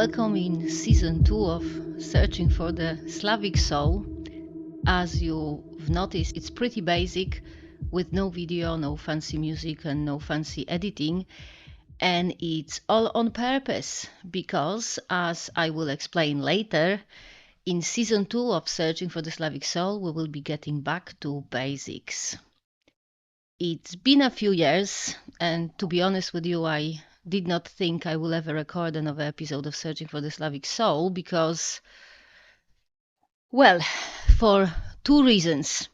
Welcome in season 2 of Searching for the Slavic Soul. As you've noticed, it's pretty basic with no video, no fancy music, and no fancy editing. And it's all on purpose because, as I will explain later, in season 2 of Searching for the Slavic Soul, we will be getting back to basics. It's been a few years, and to be honest with you, I did not think I will ever record another episode of Searching for the Slavic Soul because, well, for two reasons.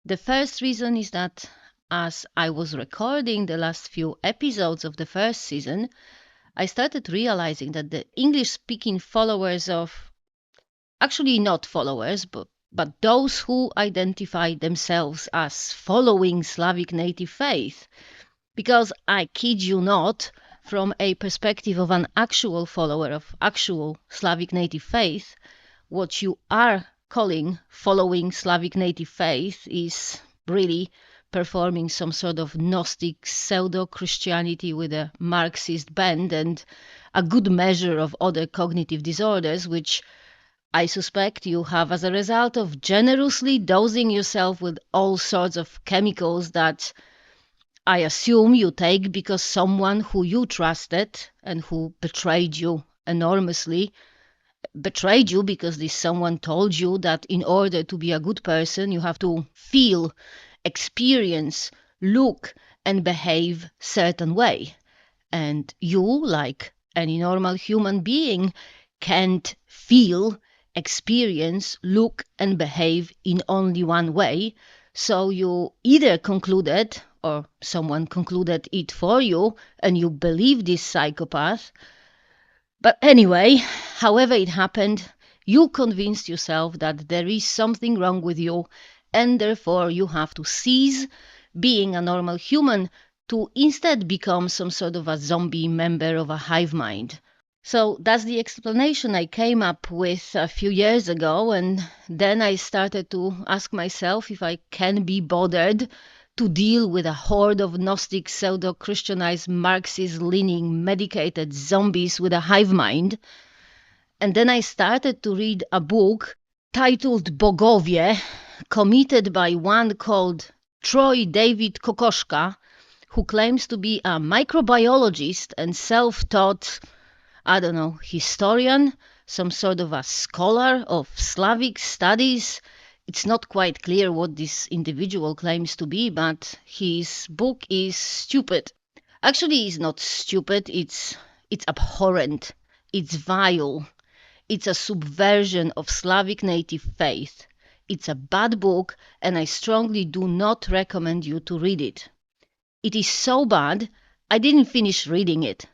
The first reason is that as I was recording the last few episodes of the first season, I started realizing that the English-speaking followers of, actually not followers, but those who identify themselves as following Slavic native faith, because I kid you not, from a perspective of an actual follower of actual Slavic native faith, what you are calling following Slavic native faith is really performing some sort of Gnostic pseudo-Christianity with a Marxist bent and a good measure of other cognitive disorders, which I suspect you have as a result of generously dosing yourself with all sorts of chemicals that I assume you take because someone who you trusted and who betrayed you enormously betrayed you because this someone told you that in order to be a good person, you have to feel, experience, look, and behave certain way. And you, like any normal human being, can't feel, experience, look, and behave in only one way. So you either concluded, or someone concluded it for you, and you believe this psychopath. But anyway, however it happened, you convinced yourself that there is something wrong with you, and therefore you have to cease being a normal human to instead become some sort of a zombie member of a hive mind. So that's the explanation I came up with a few years ago, and then I started to ask myself if I can be bothered to deal with a horde of Gnostic, pseudo-Christianized, Marxist-leaning, medicated zombies with a hive mind. And then I started to read a book titled Bogowie, committed by one called Troy David Kokoschka, who claims to be a microbiologist and self-taught, I don't know, historian, some sort of a scholar of Slavic studies. It's not quite clear what this individual claims to be, but his book is stupid. Actually, it's not stupid, it's abhorrent, it's vile, it's a subversion of Slavic native faith. It's a bad book, and I strongly do not recommend you to read it. It is so bad, I didn't finish reading it.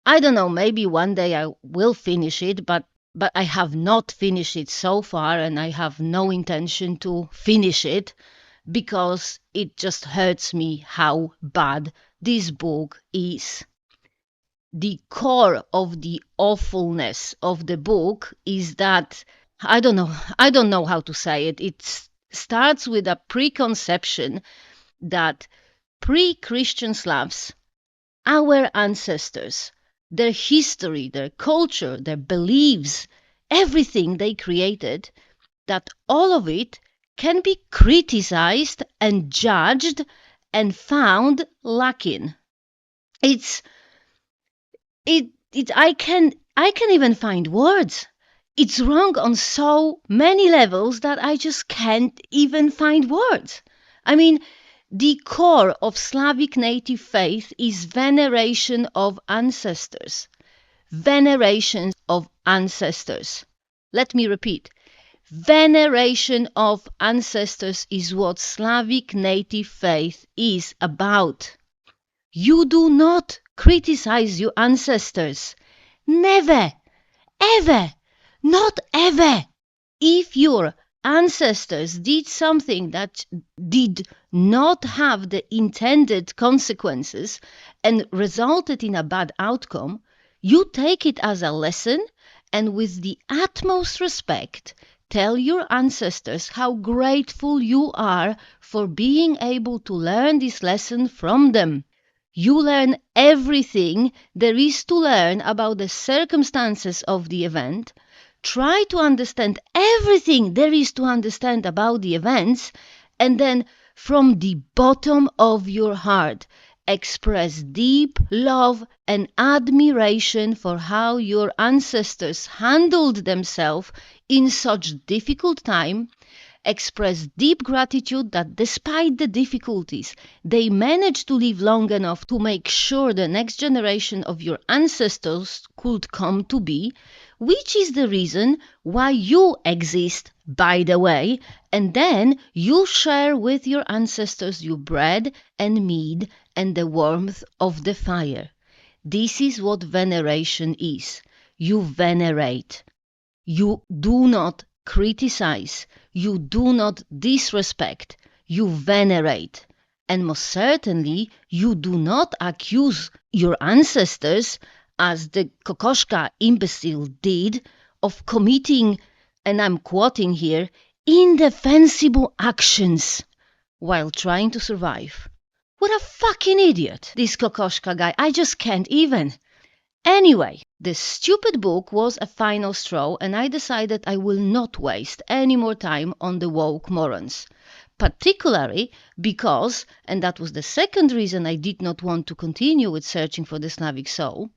I don't know, maybe one day I will finish it, but I have not finished it so far, and I have no intention to finish it because it just hurts me how bad this book is. The core of the awfulness of the book is that, I don't know how to say it. It starts with a preconception that pre-Christian Slavs, our ancestors, their history, their culture, their beliefs, everything they created, that all of it can be criticized and judged and found lacking. I can even find words. It's wrong on so many levels that I just can't even find words. I mean, the core of Slavic native faith is veneration of ancestors. Veneration of ancestors. Let me repeat. Veneration of ancestors is what Slavic native faith is about. You do not criticize your ancestors. Never, ever, not ever. If your ancestors did something that did not have the intended consequences and resulted in a bad outcome, you take it as a lesson and with the utmost respect tell your ancestors how grateful you are for being able to learn this lesson from them. You learn everything there is to learn about the circumstances of the event. Try to understand everything there is to understand about the events, and then from the bottom of your heart, express deep love and admiration for how your ancestors handled themselves in such difficult time. Express deep gratitude that despite the difficulties, they managed to live long enough to make sure the next generation of your ancestors could come to be, which is the reason why you exist, by the way, and then you share with your ancestors your bread and mead and the warmth of the fire. This is what veneration is. You venerate. You do not criticize, you do not disrespect, you venerate. And most certainly, you do not accuse your ancestors, as the Kokoschka imbecile did, of committing, and I'm quoting here, indefensible actions while trying to survive. What a fucking idiot, this Kokoschka guy. I just can't even. Anyway, this stupid book was a final straw, and I decided I will not waste any more time on the woke morons. Particularly because, and that was the second reason I did not want to continue with searching for the Slavic soul,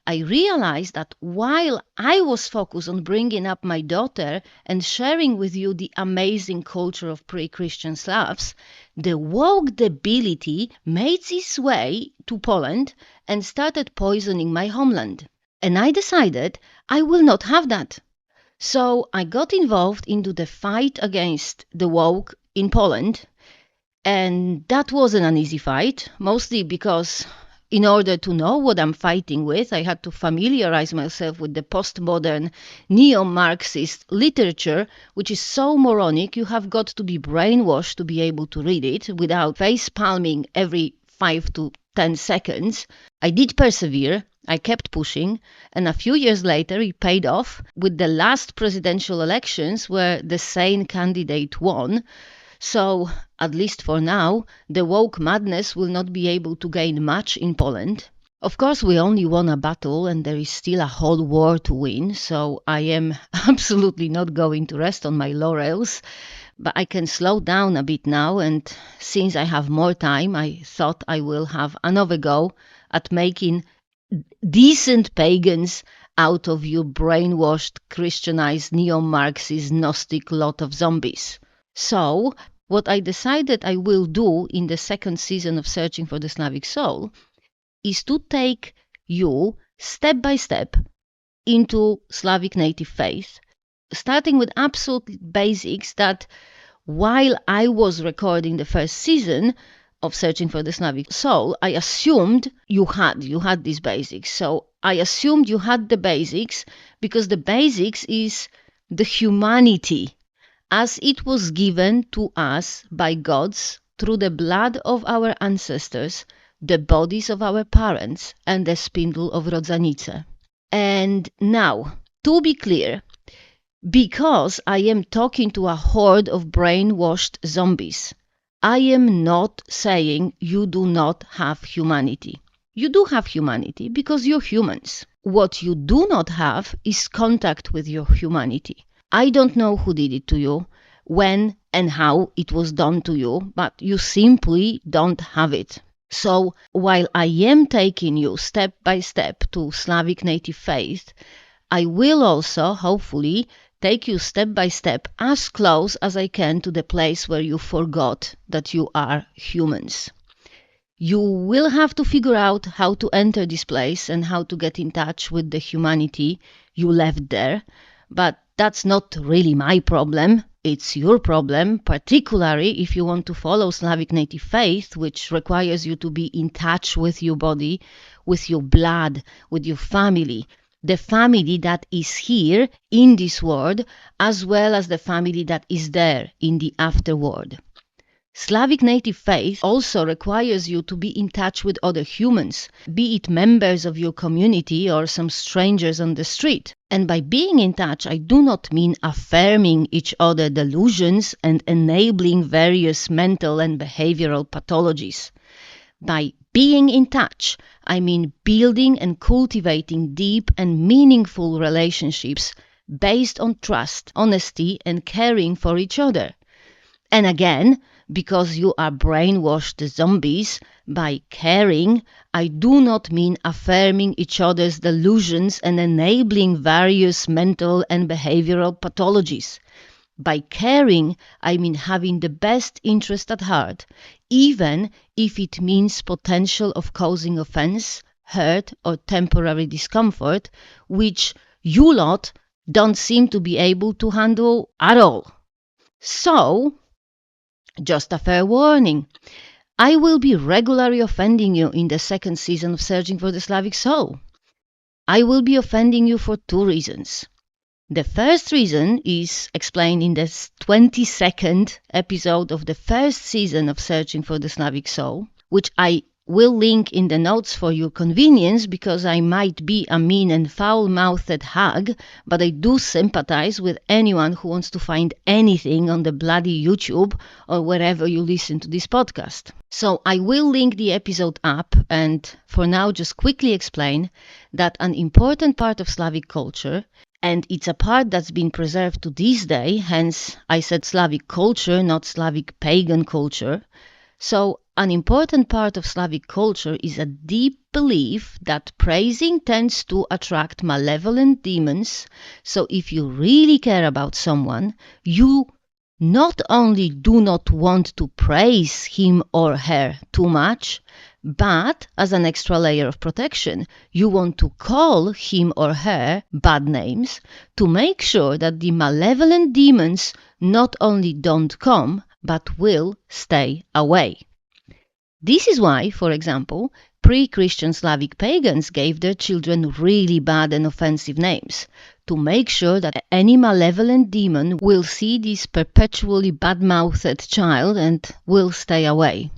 I realized that while I was focused on bringing up my daughter and sharing with you the amazing culture of pre-Christian Slavs, the woke debility made its way to Poland and started poisoning my homeland. And I decided I will not have that. So I got involved into the fight against the woke in Poland. And that wasn't an easy fight, mostly because in order to know what I'm fighting with, I had to familiarize myself with the postmodern neo-Marxist literature, which is so moronic you have got to be brainwashed to be able to read it without face-palming every 5 to 10 seconds. I did persevere, I kept pushing, and a few years later it paid off with the last presidential elections where the sane candidate won. So, at least for now, the woke madness will not be able to gain much in Poland. Of course, we only won a battle and there is still a whole war to win, so I am absolutely not going to rest on my laurels. But I can slow down a bit now, and since I have more time, I thought I will have another go at making decent pagans out of you brainwashed, Christianized, neo-Marxist, Gnostic lot of zombies. So, what I decided I will do in the second season of Searching for the Slavic Soul is to take you step by step into Slavic native faith, starting with absolute basics that while I was recording the first season of Searching for the Slavic Soul, I assumed you had these basics. So I assumed you had the basics because the basics is the humanity as it was given to us by gods through the blood of our ancestors, the bodies of our parents, and the spindle of Rodzanice. And now, to be clear, because I am talking to a horde of brainwashed zombies, I am not saying you do not have humanity. You do have humanity because you're humans. What you do not have is contact with your humanity. I don't know who did it to you, when and how it was done to you, but you simply don't have it. So while I am taking you step by step to Slavic native faith, I will also, hopefully, take you step by step as close as I can to the place where you forgot that you are humans. You will have to figure out how to enter this place and how to get in touch with the humanity you left there, but that's not really my problem. It's your problem, particularly if you want to follow Slavic native faith, which requires you to be in touch with your body, with your blood, with your family. The family that is here in this world, as well as the family that is there in the afterworld. Slavic native faith also requires you to be in touch with other humans, be it members of your community or some strangers on the street. And by being in touch, I do not mean affirming each other delusions and enabling various mental and behavioral pathologies. By being in touch, I mean building and cultivating deep and meaningful relationships based on trust, honesty, and caring for each other. And again, because you are brainwashed zombies, by caring, I do not mean affirming each other's delusions and enabling various mental and behavioral pathologies. By caring, I mean having the best interest at heart, even if it means potential of causing offense, hurt, or temporary discomfort, which you lot don't seem to be able to handle at all. So, just a fair warning. I will be regularly offending you in the second season of Searching for the Slavic Soul. I will be offending you for two reasons. The first reason is explained in the 22nd episode of the first season of Searching for the Slavic Soul, which I will link in the notes for your convenience because I might be a mean and foul-mouthed hag, but I do sympathize with anyone who wants to find anything on the bloody YouTube or wherever you listen to this podcast. So I will link the episode up and for now just quickly explain that an important part of Slavic culture, and it's a part that's been preserved to this day, hence I said Slavic culture, not Slavic pagan culture. So an important part of Slavic culture is a deep belief that praising tends to attract malevolent demons. So if you really care about someone, you not only do not want to praise him or her too much, but as an extra layer of protection, you want to call him or her bad names to make sure that the malevolent demons not only don't come, but will stay away. This is why, for example, pre-Christian Slavic pagans gave their children really bad and offensive names, to make sure that any malevolent demon will see this perpetually bad-mouthed child and will stay away.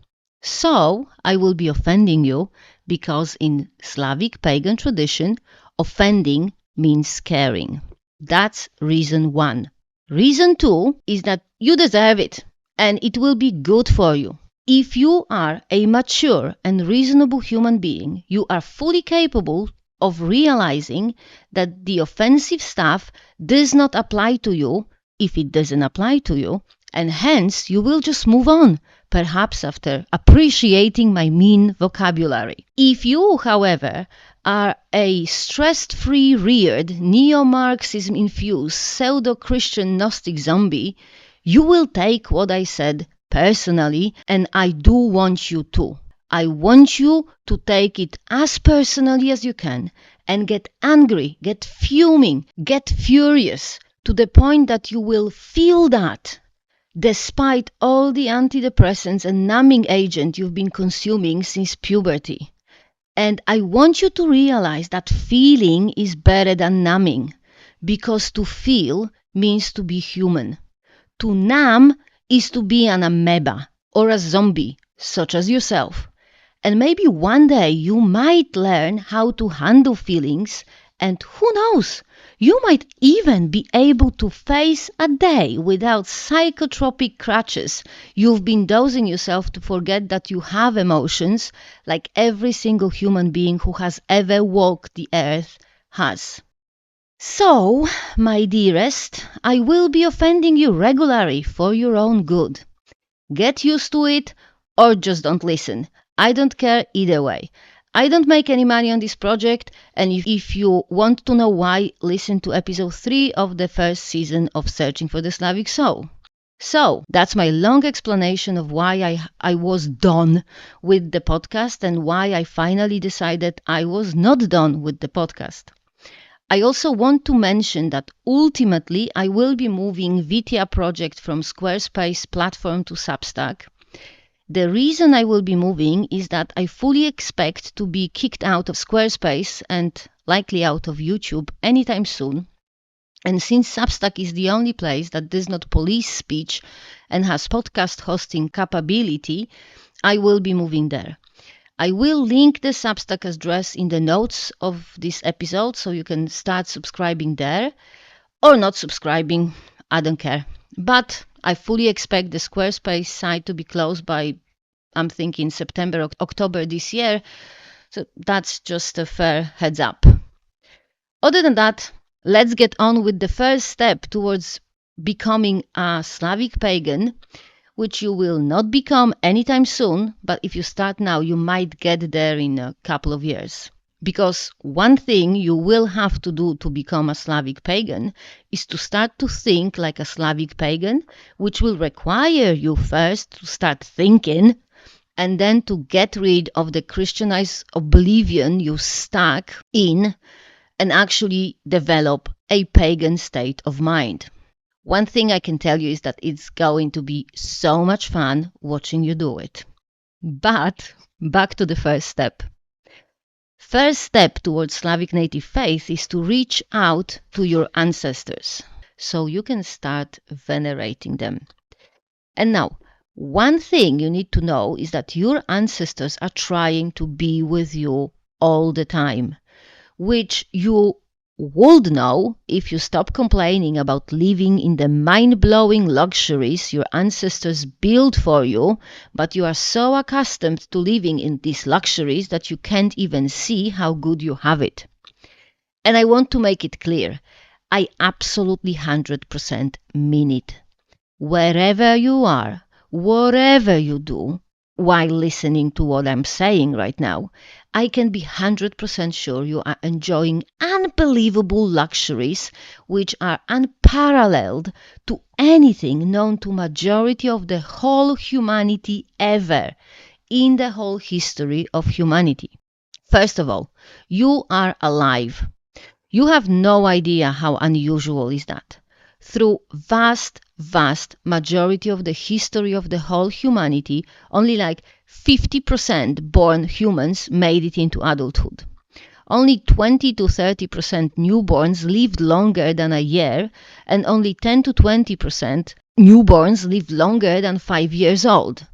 So, I will be offending you because in Slavic pagan tradition, offending means caring. That's reason one. Reason two is that you deserve it and it will be good for you. If you are a mature and reasonable human being, you are fully capable of realizing that the offensive stuff does not apply to you if it doesn't apply to you, and hence you will just move on, perhaps after appreciating my mean vocabulary. If you, however, are a stress-free reared, neo-Marxism-infused, pseudo-Christian Gnostic zombie, you will take what I said personally, and I do want you to. I want you to take it as personally as you can and get angry, get fuming, get furious, to the point that you will feel that despite all the antidepressants and numbing agent you've been consuming since puberty. And I want you to realize that feeling is better than numbing, because to feel means to be human. To numb is to be an amoeba or a zombie, such as yourself. And maybe one day you might learn how to handle feelings, and who knows, you might even be able to face a day without psychotropic crutches you've been dosing yourself to forget that you have emotions, like every single human being who has ever walked the earth has. So, my dearest, I will be offending you regularly for your own good. Get used to it or just don't listen. I don't care either way. I don't make any money on this project, and if you want to know why, listen to episode 3 of the first season of Searching for the Slavic Soul. So, that's my long explanation of why I was done with the podcast and why I finally decided I was not done with the podcast. I also want to mention that ultimately I will be moving Vitya project from Squarespace platform to Substack. The reason I will be moving is that I fully expect to be kicked out of Squarespace and likely out of YouTube anytime soon. And since Substack is the only place that does not police speech and has podcast hosting capability, I will be moving there. I will link the Substack address in the notes of this episode so you can start subscribing there, or not subscribing, I don't care. But I fully expect the Squarespace site to be closed by, I'm thinking September, October this year. So that's just a fair heads up. Other than that, let's get on with the first step towards becoming a Slavic pagan, which you will not become anytime soon, but if you start now, you might get there in a couple of years. Because one thing you will have to do to become a Slavic pagan is to start to think like a Slavic pagan, which will require you first to start thinking and then to get rid of the Christianized oblivion you stuck in and actually develop a pagan state of mind. One thing I can tell you is that it's going to be so much fun watching you do it. But back to the first step. First step towards Slavic native faith is to reach out to your ancestors so you can start venerating them. And now, one thing you need to know is that your ancestors are trying to be with you all the time, which you would know if you stop complaining about living in the mind-blowing luxuries your ancestors built for you, but you are so accustomed to living in these luxuries that you can't even see how good you have it. And I want to make it clear, I absolutely 100% mean it. Wherever you are, whatever you do, while listening to what I'm saying right now, I can be 100% sure you are enjoying unbelievable luxuries which are unparalleled to anything known to majority of the whole humanity ever in the whole history of humanity. First of all, you are alive. You have no idea how unusual is that. Through vast majority of the history of the whole humanity, only like 50% born humans made it into adulthood. Only 20 to 30% newborns lived longer than a year, and only 10 to 20% newborns lived longer than 5 years old.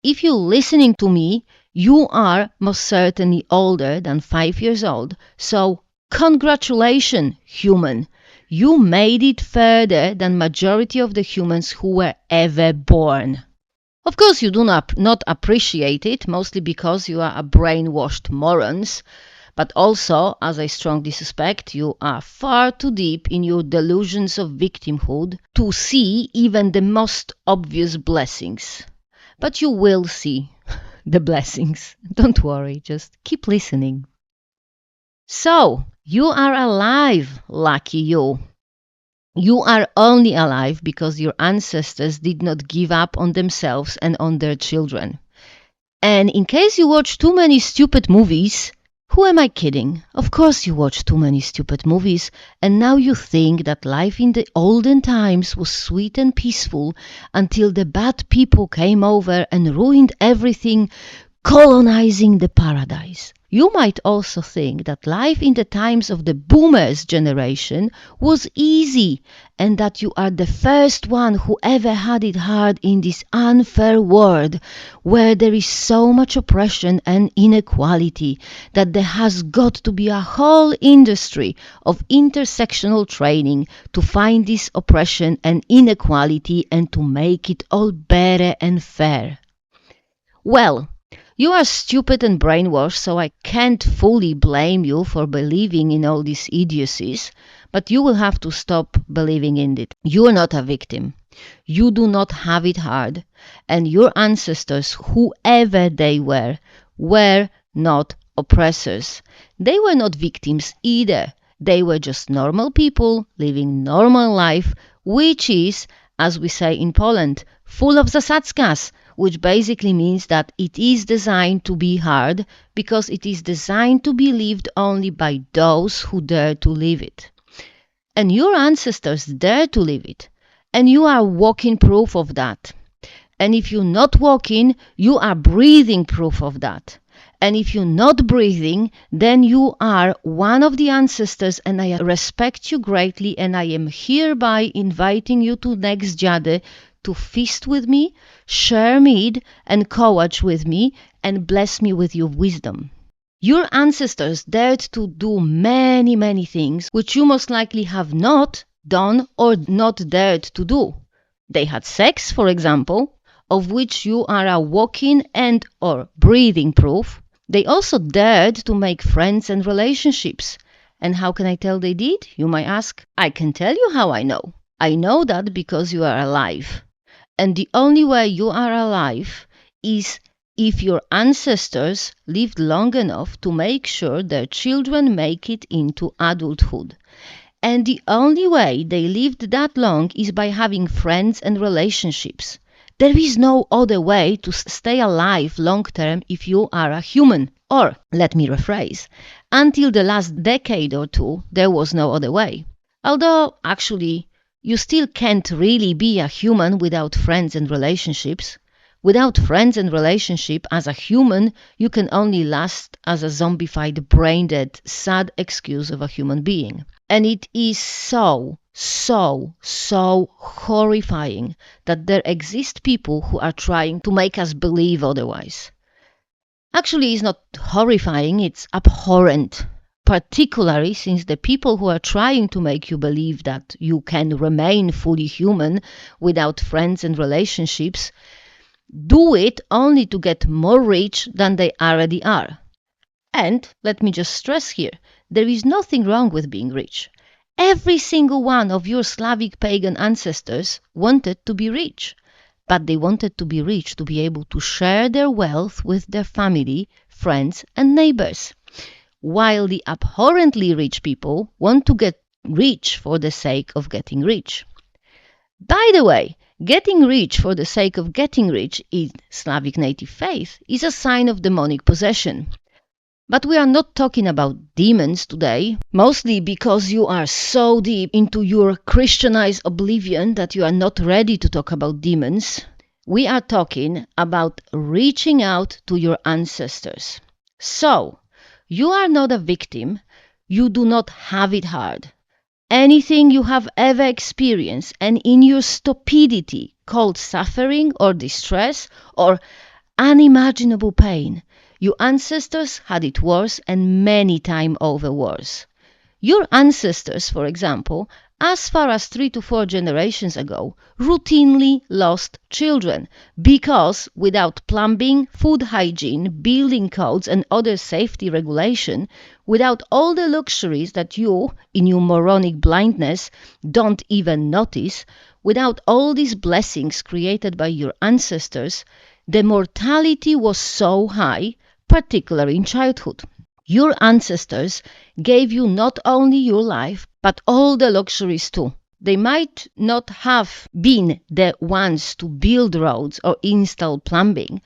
If you're listening to me, you are most certainly older than 5 years old, so congratulations, human! You made it further than majority of the humans who were ever born. Of course, you do not appreciate it, mostly because you are a brainwashed morons, but also, as I strongly suspect, you are far too deep in your delusions of victimhood to see even the most obvious blessings. But you will see the blessings. Don't worry, just keep listening. So, you are alive, lucky you. You are only alive because your ancestors did not give up on themselves and on their children. And in case you watch too many stupid movies, who am I kidding? Of course you watch too many stupid movies, and now you think that life in the olden times was sweet and peaceful until the bad people came over and ruined everything, colonizing the paradise. You might also think that life in the times of the boomers generation was easy and that you are the first one who ever had it hard in this unfair world where there is so much oppression and inequality that there has got to be a whole industry of intersectional training to find this oppression and inequality and to make it all better and fair. Well, you are stupid and brainwashed, so I can't fully blame you for believing in all these idiocies, but you will have to stop believing in it. You are not a victim. You do not have it hard, and your ancestors, whoever they were not oppressors. They were not victims either. They were just normal people living normal life, which is, as we say in Poland, full of zasadzkas, which basically means that it is designed to be hard because it is designed to be lived only by those who dare to live it. And your ancestors dare to live it, and you are walking proof of that. And if you're not walking, you are breathing proof of that. And if you're not breathing, then you are one of the ancestors, and I respect you greatly, and I am hereby inviting you to next Jade to feast with me, share mead and kołacz with me, and bless me with your wisdom. Your ancestors dared to do many things which you most likely have not done or not dared to do. They had sex, for example, of which you are a walking and or breathing proof, they also dared to make friends and relationships. And how can I tell they did? You might ask. I can tell you how I know. I know that because you are alive. And the only way you are alive is if your ancestors lived long enough to make sure their children make it into adulthood. And the only way they lived that long is by having friends and relationships. There is no other way to stay alive long term if you are a human. Or, let me rephrase, until the last decade or two, there was no other way. Although, actually, you still can't really be a human without friends and relationships. Without friends and relationship, as a human, you can only last as a zombified, brain-dead, sad excuse of a human being. And it is so horrifying that there exist people who are trying to make us believe otherwise. Actually, it's not horrifying, it's abhorrent. Particularly since the people who are trying to make you believe that you can remain fully human without friends and relationships do it only to get more rich than they already are. And let me just stress here, there is nothing wrong with being rich. Every single one of your Slavic pagan ancestors wanted to be rich. But they wanted to be rich to be able to share their wealth with their family, friends, and neighbors. While the abhorrently rich people want to get rich for the sake of getting rich. By the way, getting rich for the sake of getting rich in Slavic native faith is a sign of demonic possession. But we are not talking about demons today, mostly because you are so deep into your Christianized oblivion that you are not ready to talk about demons. We are talking about reaching out to your ancestors. So, you are not a victim. You do not have it hard. Anything you have ever experienced and in your stupidity called suffering or distress or unimaginable pain, your ancestors had it worse and many times over worse. Your ancestors, for example, as far as 3 to 4 generations ago, routinely lost children because without plumbing, food hygiene, building codes and other safety regulation, without all the luxuries that you, in your moronic blindness, don't even notice, without all these blessings created by your ancestors, the mortality was so high, particularly in childhood. Your ancestors gave you not only your life, but all the luxuries too. They might not have been the ones to build roads or install plumbing,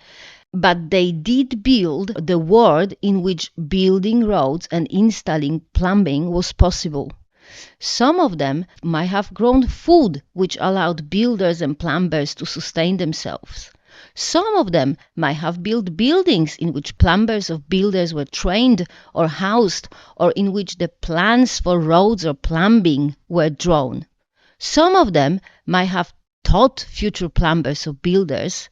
but they did build the world in which building roads and installing plumbing was possible. Some of them might have grown food which allowed builders and plumbers to sustain themselves. Some of them might have built buildings in which plumbers or builders were trained or housed, or in which the plans for roads or plumbing were drawn. Some of them might have taught future plumbers or builders,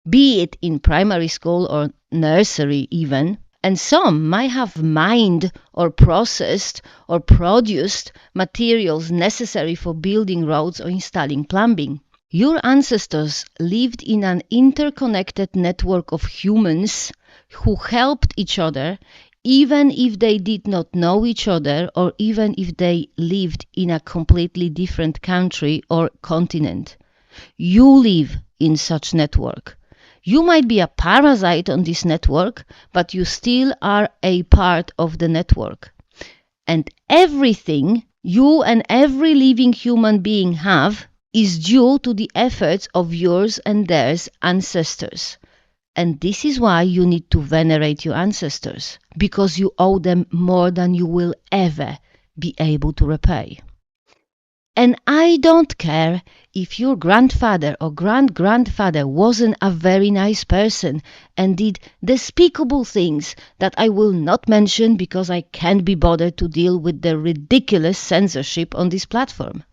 be it in primary school or nursery even, and some might have mined or processed or produced materials necessary for building roads or installing plumbing. Your ancestors lived in an interconnected network of humans who helped each other, even if they did not know each other or even if they lived in a completely different country or continent. You live in such network. You might be a parasite on this network, but you still are a part of the network. And everything you and every living human being have is due to the efforts of yours and theirs ancestors. And this is why you need to venerate your ancestors, because you owe them more than you will ever be able to repay. And I don't care if your grandfather or grand-grandfather wasn't a very nice person and did despicable things that I will not mention because I can't be bothered to deal with the ridiculous censorship on this platform.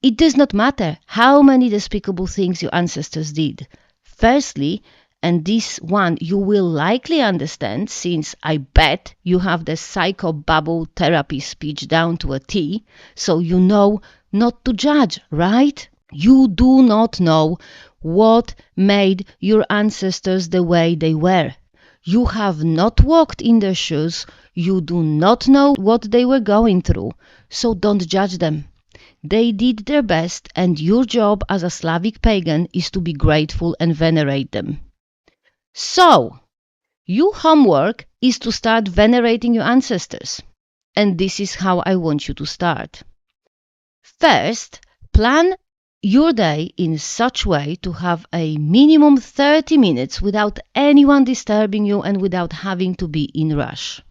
It does not matter how many despicable things your ancestors did. Firstly, and this one you will likely understand since I bet you have the psychobabble therapy speech down to a T, so you know not to judge, right? You do not know what made your ancestors the way they were. You have not walked in their shoes, you do not know what they were going through, so don't judge them. They did their best, and your job as a Slavic pagan is to be grateful and venerate them. So, your homework is to start venerating your ancestors. And this is how I want you to start. First, plan your day in such way to have a minimum 30 minutes without anyone disturbing you and without having to be in rush.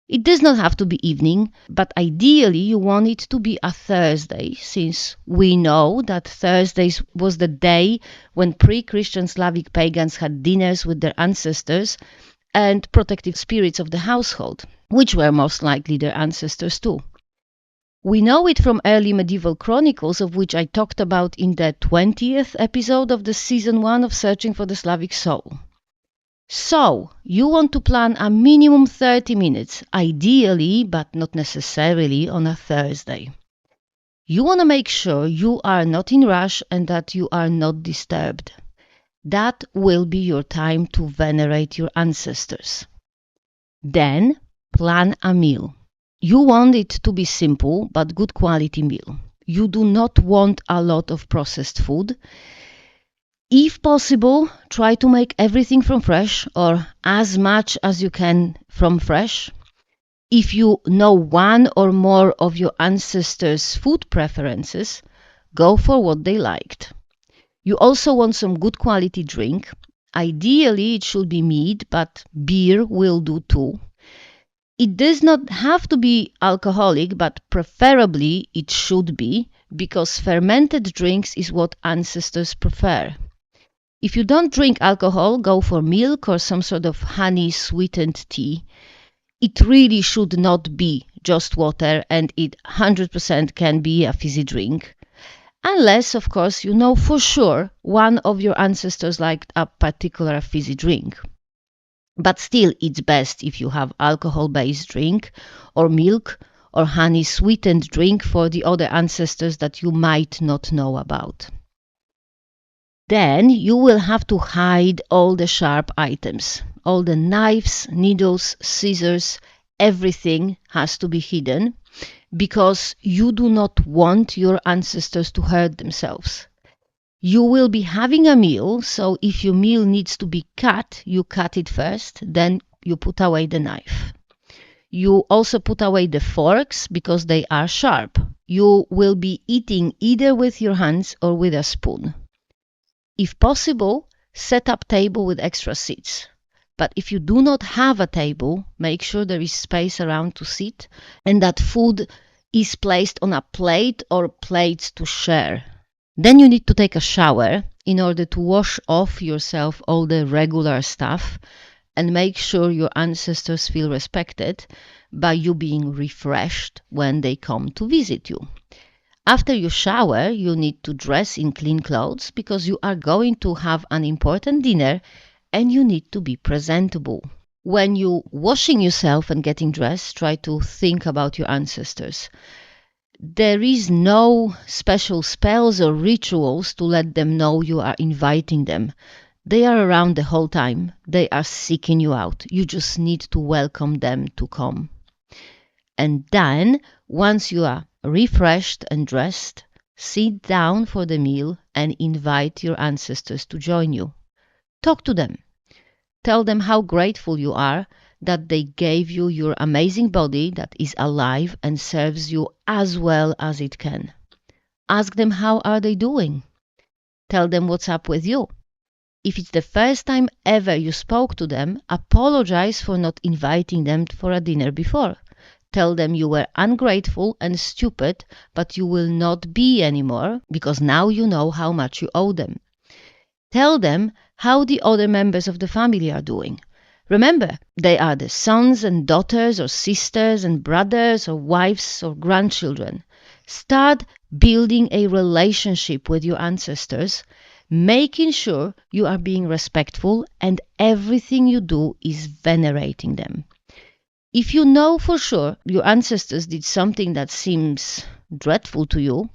It does not have to be evening, but ideally you want it to be a Thursday, since we know that Thursdays was the day when pre-Christian Slavic pagans had dinners with their ancestors and protective spirits of the household, which were most likely their ancestors too. We know it from early medieval chronicles, of which I talked about in the 20th episode of the season 1 of Searching for the Slavic Soul. So, you want to plan a minimum 30 minutes, ideally, but not necessarily on a Thursday. You want to make sure you are not in rush and that you are not disturbed. That will be your time to venerate your ancestors. Then, plan a meal. You want it to be simple, but good quality meal. You do not want a lot of processed food. If possible, try to make everything from fresh or as much as you can from fresh. If you know one or more of your ancestors' food preferences, go for what they liked. You also want some good quality drink. Ideally, it should be mead, but beer will do too. It does not have to be alcoholic, but preferably it should be, because fermented drinks is what ancestors prefer. If you don't drink alcohol, go for milk or some sort of honey-sweetened tea. It really should not be just water, and it 100% can be a fizzy drink. Unless, of course, you know for sure one of your ancestors liked a particular fizzy drink. But still, it's best if you have alcohol-based drink or milk or honey-sweetened drink for the other ancestors that you might not know about. Then you will have to hide all the sharp items. All the knives, needles, scissors, everything has to be hidden because you do not want your ancestors to hurt themselves. You will be having a meal, so if your meal needs to be cut, you cut it first, then you put away the knife. You also put away the forks because they are sharp. You will be eating either with your hands or with a spoon. If possible, set up table with extra seats. But if you do not have a table, make sure there is space around to sit and that food is placed on a plate or plates to share. Then you need to take a shower in order to wash off yourself all the regular stuff and make sure your ancestors feel respected by you being refreshed when they come to visit you. After you shower, you need to dress in clean clothes because you are going to have an important dinner and you need to be presentable. When you're washing yourself and getting dressed, try to think about your ancestors. There is no special spells or rituals to let them know you are inviting them. They are around the whole time. They are seeking you out. You just need to welcome them to come. And then, once you are refreshed and dressed, sit down for the meal and invite your ancestors to join you. Talk to them. Tell them how grateful you are that they gave you your amazing body that is alive and serves you as well as it can. Ask them how are they doing. Tell them what's up with you. If it's the first time ever you spoke to them, apologize for not inviting them for a dinner before. Tell them you were ungrateful and stupid, but you will not be anymore because now you know how much you owe them. Tell them how the other members of the family are doing. Remember, they are the sons and daughters or sisters and brothers or wives or grandchildren. Start building a relationship with your ancestors, making sure you are being respectful and everything you do is venerating them. If you know for sure your ancestors did something that seems dreadful to you,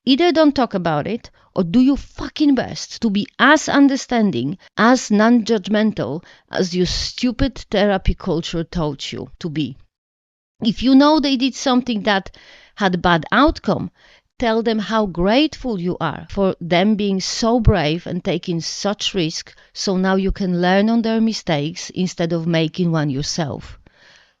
Either don't talk about it or do your fucking best to be as understanding, as non-judgmental as your stupid therapy culture taught you to be. If you know they did something that had a bad outcome, tell them how grateful you are for them being so brave and taking such risk, so now you can learn on their mistakes instead of making one yourself.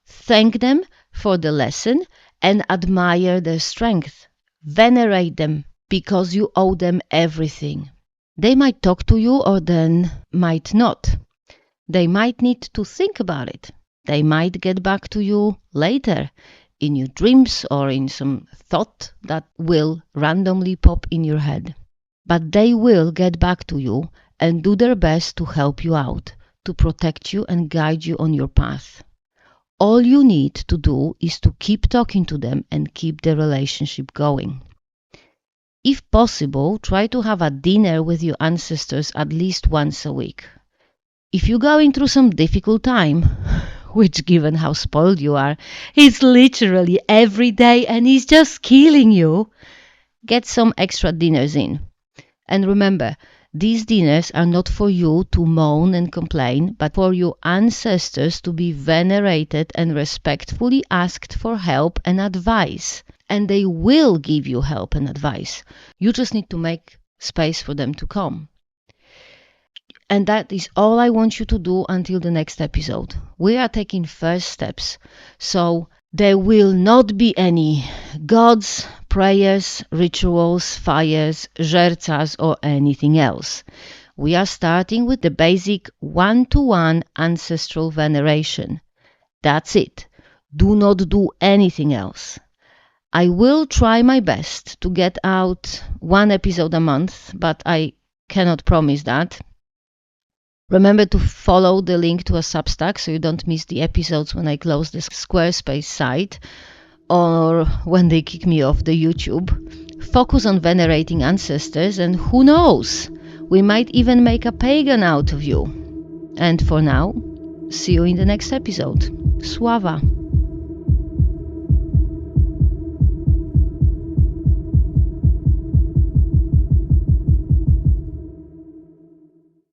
Thank them for the lesson and admire their strength. Venerate them because you owe them everything. They might talk to you or then might not. They might need to think about it. They might get back to you later in your dreams or in some thought that will randomly pop in your head. But they will get back to you and do their best to help you out, to protect you and guide you on your path. All you need to do is to keep talking to them and keep the relationship going. If possible, try to have a dinner with your ancestors at least once a week. If you're going through some difficult time, which given how spoiled you are, is literally every day and is just killing you, get some extra dinners in. And remember, these dinners are not for you to moan and complain, but for your ancestors to be venerated and respectfully asked for help and advice. And they will give you help and advice. You just need to make space for them to come. And that is all I want you to do until the next episode. We are taking first steps. So there will not be any gods, prayers, rituals, fires, żercas, or anything else. We are starting with the basic one-to-one ancestral veneration. That's it. Do not do anything else. I will try my best to get out one episode a month, but I cannot promise that. Remember to follow the link to a Substack so you don't miss the episodes when I close the Squarespace site or when they kick me off the YouTube. Focus on venerating ancestors and who knows, we might even make a pagan out of you. And for now, see you in the next episode. Sława!